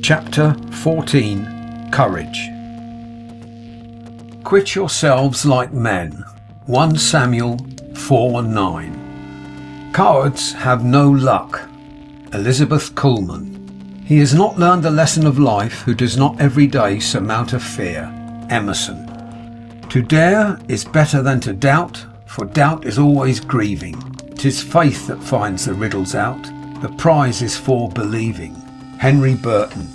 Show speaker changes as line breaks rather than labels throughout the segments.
Chapter 14. Courage. Quit yourselves like men. 1 Samuel 4:9. Cowards have no luck. Elizabeth Kuhlman. He has not learned the lesson of life who does not every day surmount a fear. Emerson. To dare is better than to doubt, for doubt is always grieving. 'Tis faith that finds the riddles out. The prize is for believing. Henry Burton.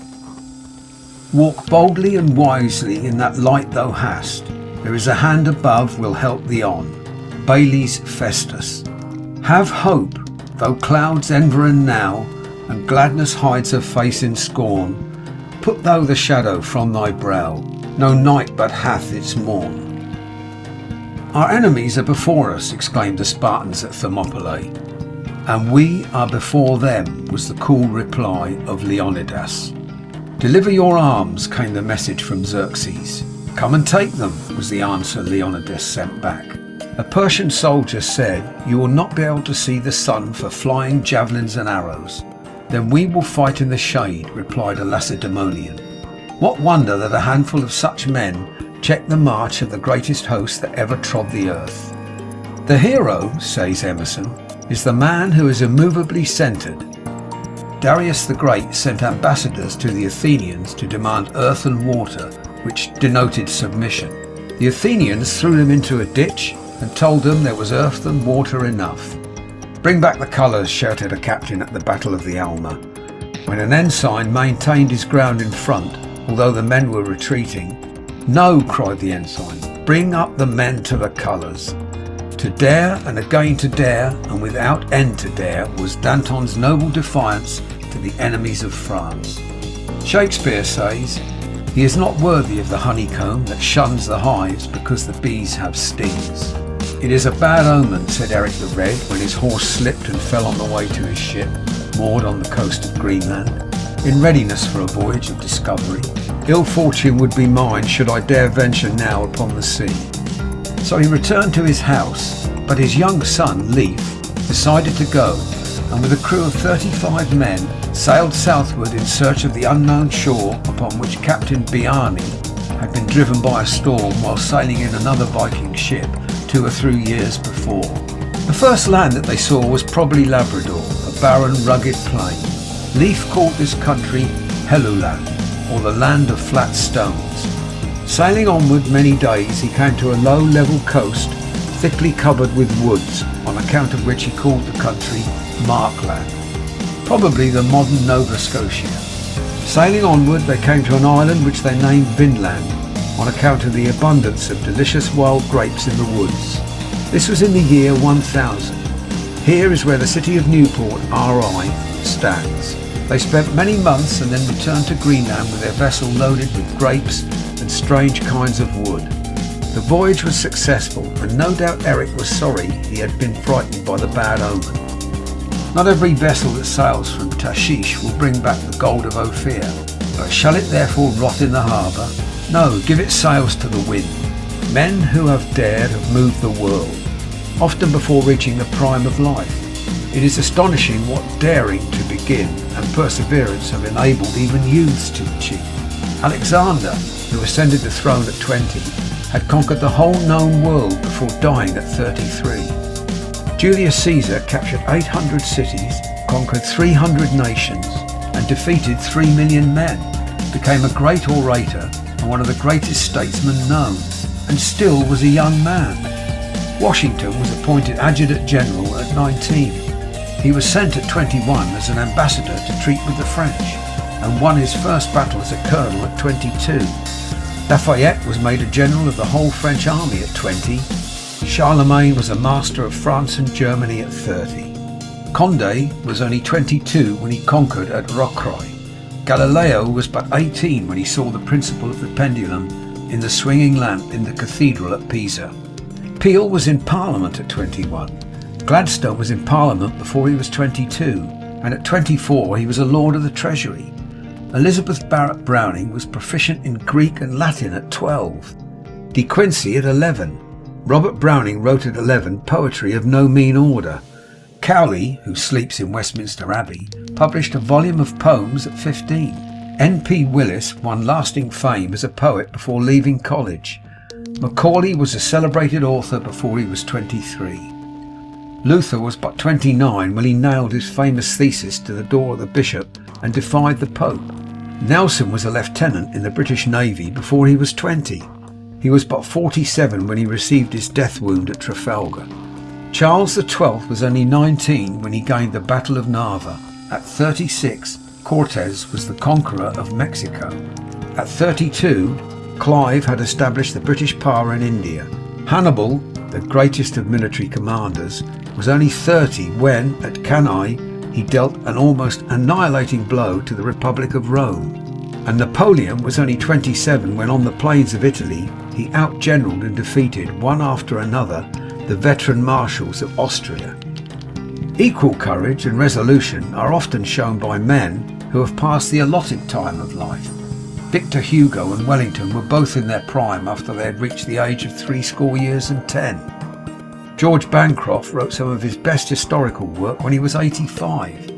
Walk boldly and wisely in that light thou hast. There is a hand above will help thee on. Bailey's Festus. Have hope, though clouds environ now, and gladness hides her face in scorn. Put thou the shadow from thy brow. No night but hath its morn. Our enemies are before us, exclaimed the Spartans at Thermopylae. And we are before them, was the cool reply of Leonidas. Deliver your arms, came the message from Xerxes. Come and take them, was the answer Leonidas sent back. A Persian soldier said, you will not be able to see the sun for flying javelins and arrows. Then we will fight in the shade, replied a Lacedaemonian. What wonder that a handful of such men checked the march of the greatest host that ever trod the earth. The hero, says Emerson, is the man who is immovably centred. Darius the Great sent ambassadors to the Athenians to demand earth and water, which denoted submission. The Athenians threw them into a ditch and told them there was earth and water enough. Bring back the colours, shouted a captain at the Battle of the Alma. When an ensign maintained his ground in front, although the men were retreating. No, cried the ensign, bring up the men to the colours. To dare and again to dare, and without end to dare, was Danton's noble defiance to the enemies of France. Shakespeare says, he is not worthy of the honeycomb that shuns the hives because the bees have stings. It is a bad omen, said Eric the Red, when his horse slipped and fell on the way to his ship, moored on the coast of Greenland, in readiness for a voyage of discovery. Ill fortune would be mine should I dare venture now upon the sea. So he returned to his house, but his young son, Leif, decided to go, and with a crew of 35 men, sailed southward in search of the unknown shore upon which Captain Biarni had been driven by a storm while sailing in another Viking ship 2 or 3 years before. The first land that they saw was probably Labrador, a barren, rugged plain. Leif called this country Helluland, or the land of flat stones. Sailing onward many days, he came to a low level coast, thickly covered with woods, on account of which he called the country Markland, probably the modern Nova Scotia. Sailing onward, they came to an island which they named Vinland, on account of the abundance of delicious wild grapes in the woods. This was in the year 1000. Here is where the city of Newport, RI, stands. They spent many months and then returned to Greenland with their vessel loaded with grapes and strange kinds of wood. The voyage was successful, and no doubt Eric was sorry he had been frightened by the bad omen. Not every vessel that sails from Tashish will bring back the gold of Ophir, but shall it therefore rot in the harbour? No, give it sails to the wind. Men who have dared have moved the world, often before reaching the prime of life. It is astonishing what daring to begin and perseverance have enabled even youths to achieve. Alexander, who ascended the throne at 20, had conquered the whole known world before dying at 33. Julius Caesar captured 800 cities, conquered 300 nations, and defeated 3 million men, became a great orator and one of the greatest statesmen known, and still was a young man. Washington was appointed Adjutant General at 19. He was sent at 21 as an ambassador to treat with the French, and won his first battle as a colonel at 22. Lafayette was made a general of the whole French army at 20. Charlemagne was a master of France and Germany at 30. Condé was only 22 when he conquered at Rocroi. Galileo was but 18 when he saw the principle of the pendulum in the swinging lamp in the cathedral at Pisa. Peel was in Parliament at 21. Gladstone was in Parliament before he was 22, and at 24 he was a Lord of the Treasury. Elizabeth Barrett Browning was proficient in Greek and Latin at 12. De Quincey at 11. Robert Browning wrote at 11 poetry of no mean order. Cowley, who sleeps in Westminster Abbey, published a volume of poems at 15. N.P. Willis won lasting fame as a poet before leaving college. Macaulay was a celebrated author before he was 23. Luther was but 29 when he nailed his famous thesis to the door of the bishop and defied the Pope. Nelson was a lieutenant in the British Navy before he was 20. He was but 47 when he received his death wound at Trafalgar. Charles XII was only 19 when he gained the Battle of Narva. At 36, Cortes was the conqueror of Mexico. At 32, Clive had established the British power in India. Hannibal, the greatest of military commanders, was only 30 when, at Cannae, he dealt an almost annihilating blow to the Republic of Rome. And Napoleon was only 27 when, on the plains of Italy, he outgeneraled and defeated, one after another, the veteran marshals of Austria. Equal courage and resolution are often shown by men who have passed the allotted time of life. Victor Hugo and Wellington were both in their prime after they had reached the age of 10. George Bancroft wrote some of his best historical work when he was 85.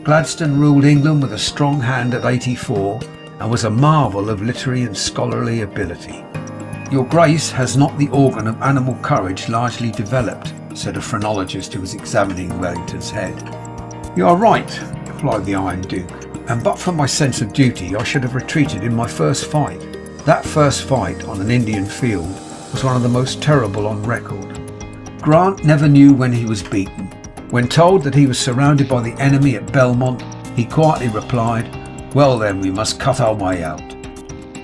Gladstone ruled England with a strong hand at 84 and was a marvel of literary and scholarly ability. Your Grace has not the organ of animal courage largely developed, said a phrenologist who was examining Wellington's head. You are right, replied the Iron Duke, and but for my sense of duty I should have retreated in my first fight. That first fight on an Indian field was one of the most terrible on record. Grant never knew when he was beaten. When told that he was surrounded by the enemy at Belmont, he quietly replied, "Well then, we must cut our way out."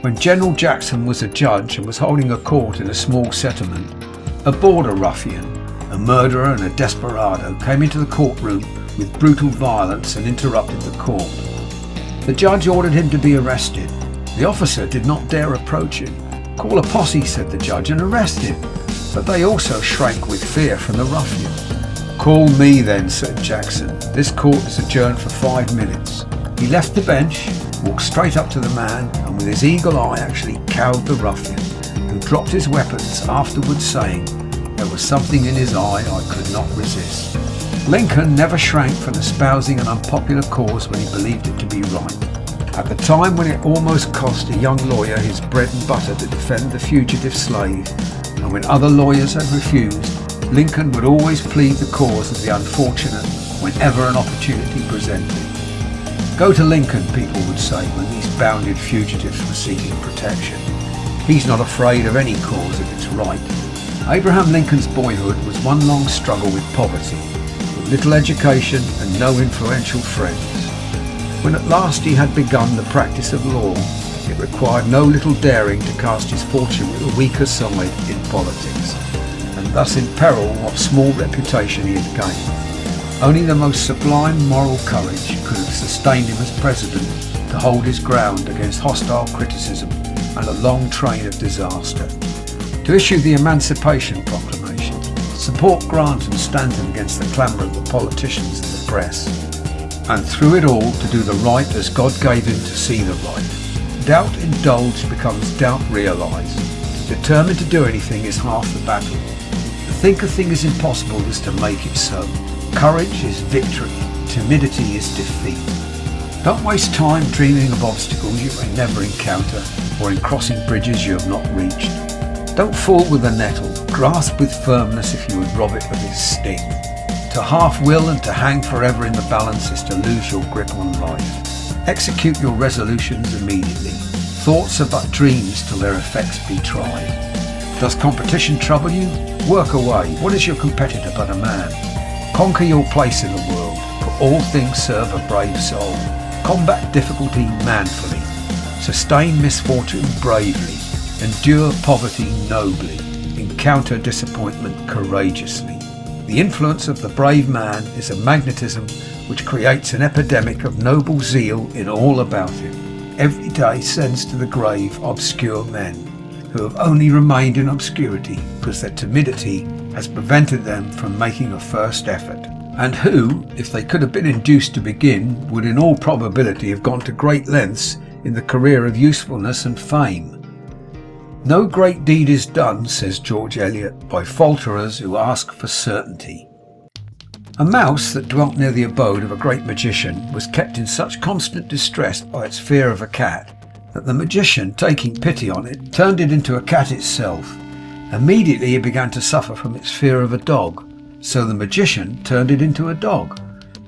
When General Jackson was a judge and was holding a court in a small settlement, a border ruffian, a murderer and a desperado came into the courtroom with brutal violence and interrupted the court. The judge ordered him to be arrested. The officer did not dare approach him. "Call a posse," said the judge, "and arrest him." But they also shrank with fear from the ruffian. "Call me then," said Jackson. "This court is adjourned for 5 minutes." He left the bench, walked straight up to the man, and with his eagle eye actually cowed the ruffian, who dropped his weapons, afterwards saying, "There was something in his eye I could not resist." Lincoln never shrank from espousing an unpopular cause when he believed it to be right. At the time when it almost cost a young lawyer his bread and butter to defend the fugitive slave, and when other lawyers had refused, Lincoln would always plead the cause of the unfortunate whenever an opportunity presented. "Go to Lincoln," people would say when these bounded fugitives were seeking protection. "He's not afraid of any cause if it's right." Abraham Lincoln's boyhood was one long struggle with poverty, with little education and no influential friends. When at last he had begun the practice of law, it required no little daring to cast his fortune with a weaker side in politics, and thus imperil what small reputation he had gained. Only the most sublime moral courage could have sustained him as president to hold his ground against hostile criticism and a long train of disaster. To issue the Emancipation Proclamation, support Grant and Stanton against the clamour of the politicians and the press, and through it all to do the right as God gave him to see the right. Doubt indulged becomes doubt realised. To determine to do anything is half the battle. To think a thing is impossible is to make it so. Courage is victory. Timidity is defeat. Don't waste time dreaming of obstacles you may never encounter, or in crossing bridges you have not reached. Don't fall with the nettle. Grasp with firmness if you would rob it of its sting. To half will and to hang forever in the balance is to lose your grip on life. Execute your resolutions immediately. Thoughts are but dreams till their effects be tried. Does competition trouble you? Work away. What is your competitor but a man? Conquer your place in the world, for all things serve a brave soul. Combat difficulty manfully. Sustain misfortune bravely. Endure poverty nobly. Encounter disappointment courageously. The influence of the brave man is a magnetism which creates an epidemic of noble zeal in all about him. Every day sends to the grave obscure men, who have only remained in obscurity because their timidity has prevented them from making a first effort, and who, if they could have been induced to begin, would in all probability have gone to great lengths in the career of usefulness and fame. No great deed is done, says George Eliot, by falterers who ask for certainty. A mouse that dwelt near the abode of a great magician was kept in such constant distress by its fear of a cat, that the magician, taking pity on it, turned it into a cat itself. Immediately it began to suffer from its fear of a dog, so the magician turned it into a dog.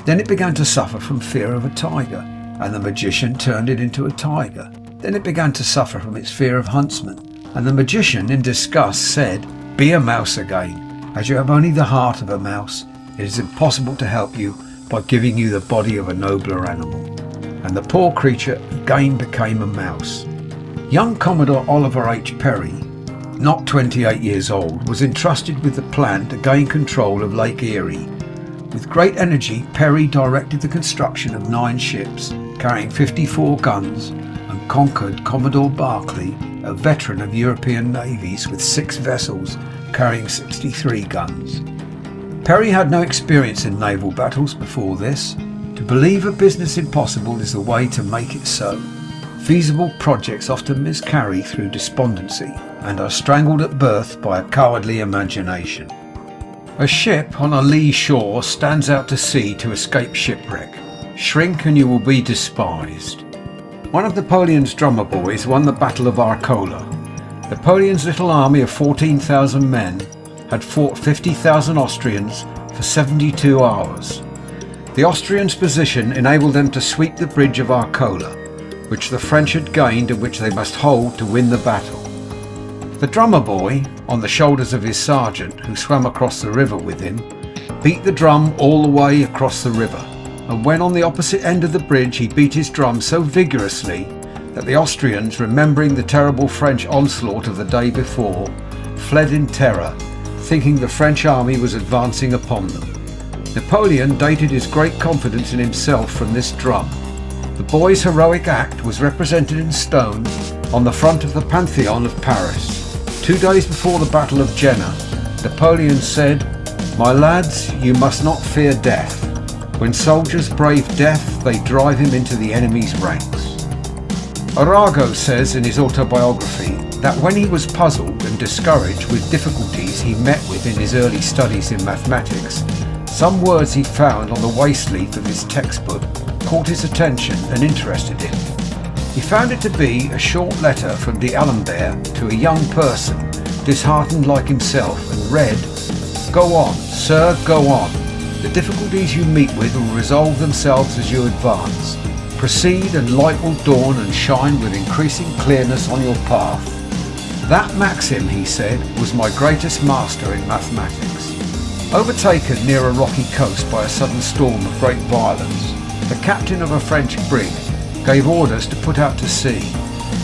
Then it began to suffer from fear of a tiger, and the magician turned it into a tiger. Then it began to suffer from its fear of huntsmen, and the magician in disgust said, "Be a mouse again. As you have only the heart of a mouse, it is impossible to help you by giving you the body of a nobler animal." And the poor creature again became a mouse. Young Commodore Oliver H. Perry, not 28 years old, was entrusted with the plan to gain control of Lake Erie. With great energy, Perry directed the construction of 9 ships carrying 54 guns and conquered Commodore Barclay, a veteran of European navies, with 6 vessels carrying 63 guns. Perry had no experience in naval battles before this. To believe a business impossible is the way to make it so. Feasible projects often miscarry through despondency and are strangled at birth by a cowardly imagination. A ship on a lee shore stands out to sea to escape shipwreck. Shrink and you will be despised. One of Napoleon's drummer boys won the Battle of Arcola. Napoleon's little army of 14,000 men had fought 50,000 Austrians for 72 hours. The Austrians' position enabled them to sweep the bridge of Arcola, which the French had gained and which they must hold to win the battle. The drummer boy, on the shoulders of his sergeant, who swam across the river with him, beat the drum all the way across the river, and when on the opposite end of the bridge he beat his drum so vigorously that the Austrians, remembering the terrible French onslaught of the day before, fled in terror, thinking the French army was advancing upon them. Napoleon dated his great confidence in himself from this drum. The boy's heroic act was represented in stone on the front of the Pantheon of Paris. 2 days before the Battle of Jena, Napoleon said, "My lads, you must not fear death. When soldiers brave death, they drive him into the enemy's ranks." Arago says in his autobiography that when he was puzzled and discouraged with difficulties he met with in his early studies in mathematics, some words he found on the waste leaf of his textbook caught his attention and interested him. He found it to be a short letter from D'Alembert to a young person disheartened like himself, and read, "Go on, sir, go on. The difficulties you meet with will resolve themselves as you advance. Proceed, and light will dawn and shine with increasing clearness on your path." That maxim, he said, was my greatest master in mathematics. Overtaken near a rocky coast by a sudden storm of great violence, the captain of a French brig gave orders to put out to sea,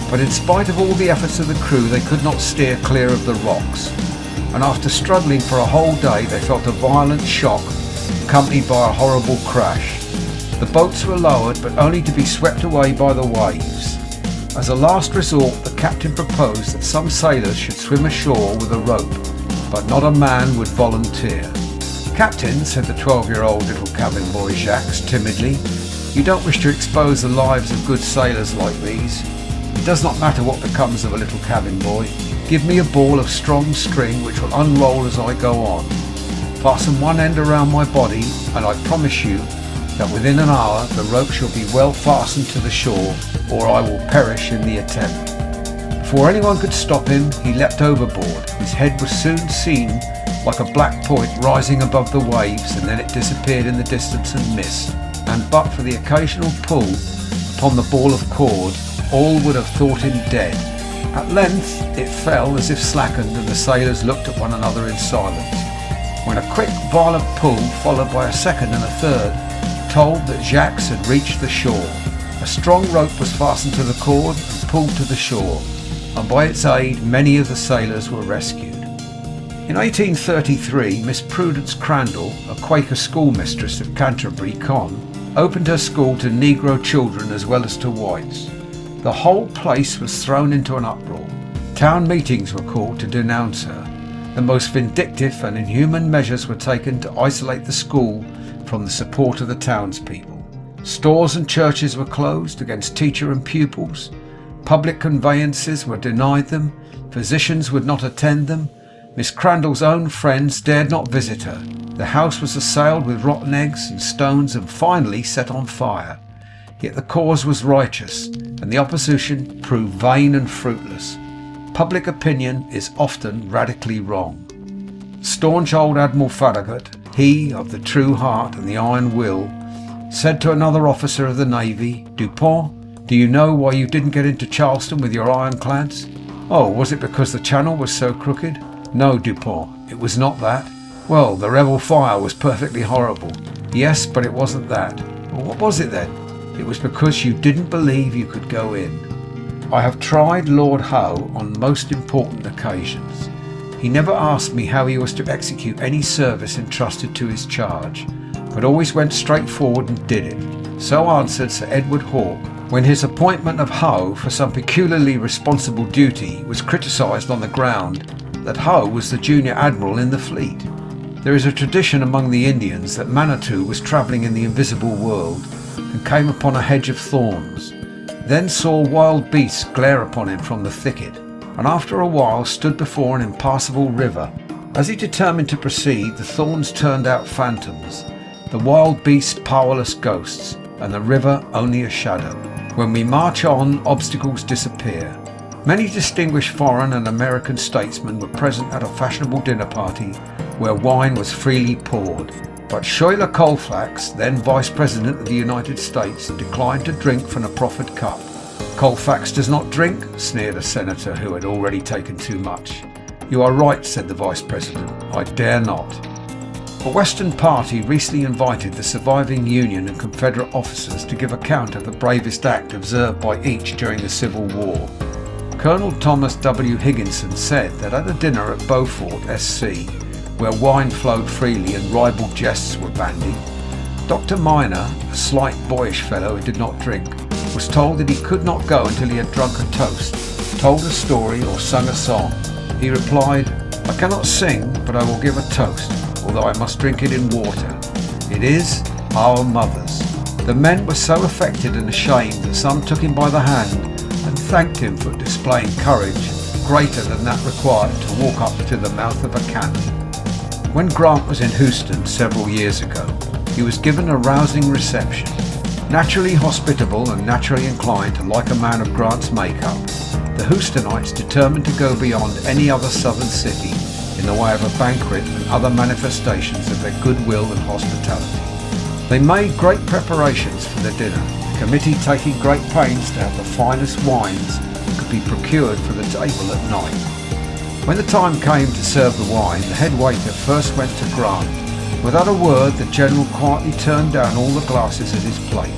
but in spite of all the efforts of the crew they could not steer clear of the rocks, and after struggling for a whole day they felt a violent shock accompanied by a horrible crash. The boats were lowered, but only to be swept away by the waves. As a last resort, the captain proposed that some sailors should swim ashore with a rope, but not a man would volunteer. "Captain," said the 12-year-old little cabin boy Jacques timidly, "you don't wish to expose the lives of good sailors like these. It does not matter what becomes of a little cabin boy. Give me a ball of strong string which will unroll as I go on. Fasten one end around my body, and I promise you that within an hour the rope shall be well fastened to the shore, or I will perish in the attempt." Before anyone could stop him, he leapt overboard. His head was soon seen like a black point rising above the waves, and then it disappeared in the distance and mist, and but for the occasional pull upon the ball of cord, all would have thought him dead. At length it fell as if slackened, and the sailors looked at one another in silence, when a quick violent pull, followed by a second and a third, told that Jacques had reached the shore. A strong rope was fastened to the cord and pulled to the shore, and by its aid many of the sailors were rescued. In 1833, Miss Prudence Crandall, a Quaker schoolmistress of Canterbury, Con, opened her school to Negro children as well as to whites. The whole place was thrown into an uproar. Town meetings were called to denounce her. The most vindictive and inhuman measures were taken to isolate the school from the support of the townspeople. Stores and churches were closed against teacher and pupils. Public conveyances were denied them. Physicians would not attend them. Miss Crandall's own friends dared not visit her. The house was assailed with rotten eggs and stones and finally set on fire. Yet the cause was righteous, and the opposition proved vain and fruitless. Public opinion is often radically wrong. Staunch old Admiral Farragut, he of the true heart and the iron will, said to another officer of the Navy, "Dupont, do you know why you didn't get into Charleston with your ironclads?" "Oh, was it because the channel was so crooked?" "No, Dupont, it was not that." "Well, the rebel fire was perfectly horrible." "Yes, but it wasn't that." "Well, what was it then?" "It was because you didn't believe you could go in." I have tried Lord Howe on most important occasions. He never asked me how he was to execute any service entrusted to his charge, but always went straight forward and did it. So answered Sir Edward Hawke when his appointment of Howe for some peculiarly responsible duty was criticised on the ground that Howe was the junior admiral in the fleet. There is a tradition among the Indians that Manitou was travelling in the invisible world and came upon a hedge of thorns, then saw wild beasts glare upon him from the thicket, and after a while stood before an impassable river. As he determined to proceed, the thorns turned out phantoms, the wild beasts powerless ghosts, and the river only a shadow. When we march on, obstacles disappear. Many distinguished foreign and American statesmen were present at a fashionable dinner party where wine was freely poured. But Schuyler Colfax, then Vice President of the United States, declined to drink from a proffered cup. "Colfax does not drink?" sneered a senator who had already taken too much. "You are right," said the Vice President. "I dare not." A Western party recently invited the surviving Union and Confederate officers to give account of the bravest act observed by each during the Civil War. Colonel Thomas W. Higginson said that at a dinner at Beaufort, SC, where wine flowed freely and ribald jests were bandied, Dr. Minor, a slight boyish fellow who did not drink, was told that he could not go until he had drunk a toast, told a story, or sung a song. He replied, "I cannot sing, but I will give a toast, although I must drink it in water. It is our mothers." The men were so affected and ashamed that some took him by the hand and thanked him for displaying courage greater than that required to walk up to the mouth of a cannon. When Grant was in Houston several years ago, he was given a rousing reception. Naturally hospitable and naturally inclined to like a man of Grant's make-up, the Houstonites determined to go beyond any other southern city in the way of a banquet and other manifestations of their goodwill and hospitality. They made great preparations for the dinner, the committee taking great pains to have the finest wines that could be procured for the table at night. When the time came to serve the wine, the head waiter first went to Grant. Without a word, the general quietly turned down all the glasses at his plate.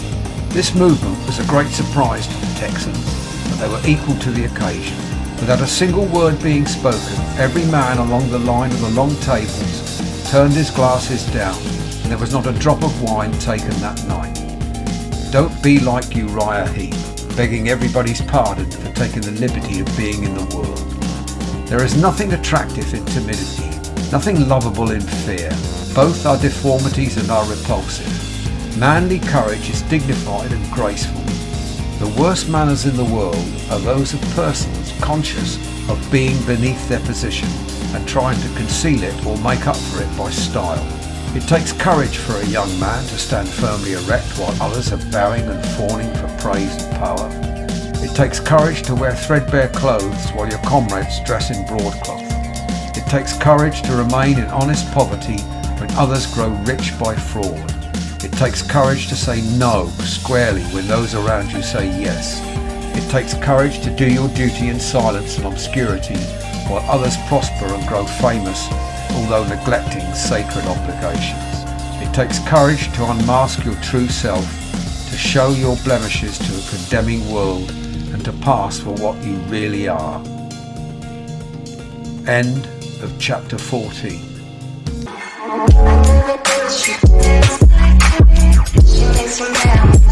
This movement was a great surprise to the Texans, but they were equal to the occasion. Without a single word being spoken, every man along the line of the long tables turned his glasses down, and there was not a drop of wine taken that night. Don't be like Uriah Heep, begging everybody's pardon for taking the liberty of being in the world. There is nothing attractive in timidity, nothing lovable in fear. Both are deformities and are repulsive. Manly courage is dignified and graceful. The worst manners in the world are those of persons conscious of being beneath their position and trying to conceal it or make up for it by style. It takes courage for a young man to stand firmly erect while others are bowing and fawning for praise and power. It takes courage to wear threadbare clothes while your comrades dress in broadcloth. It takes courage to remain in honest poverty when others grow rich by fraud. It takes courage to say no squarely when those around you say yes. It takes courage to do your duty in silence and obscurity while others prosper and grow famous, although neglecting sacred obligations. It takes courage to unmask your true self, to show your blemishes to a condemning world, and to pass for what you really are. End of chapter 14.
She makes me mad.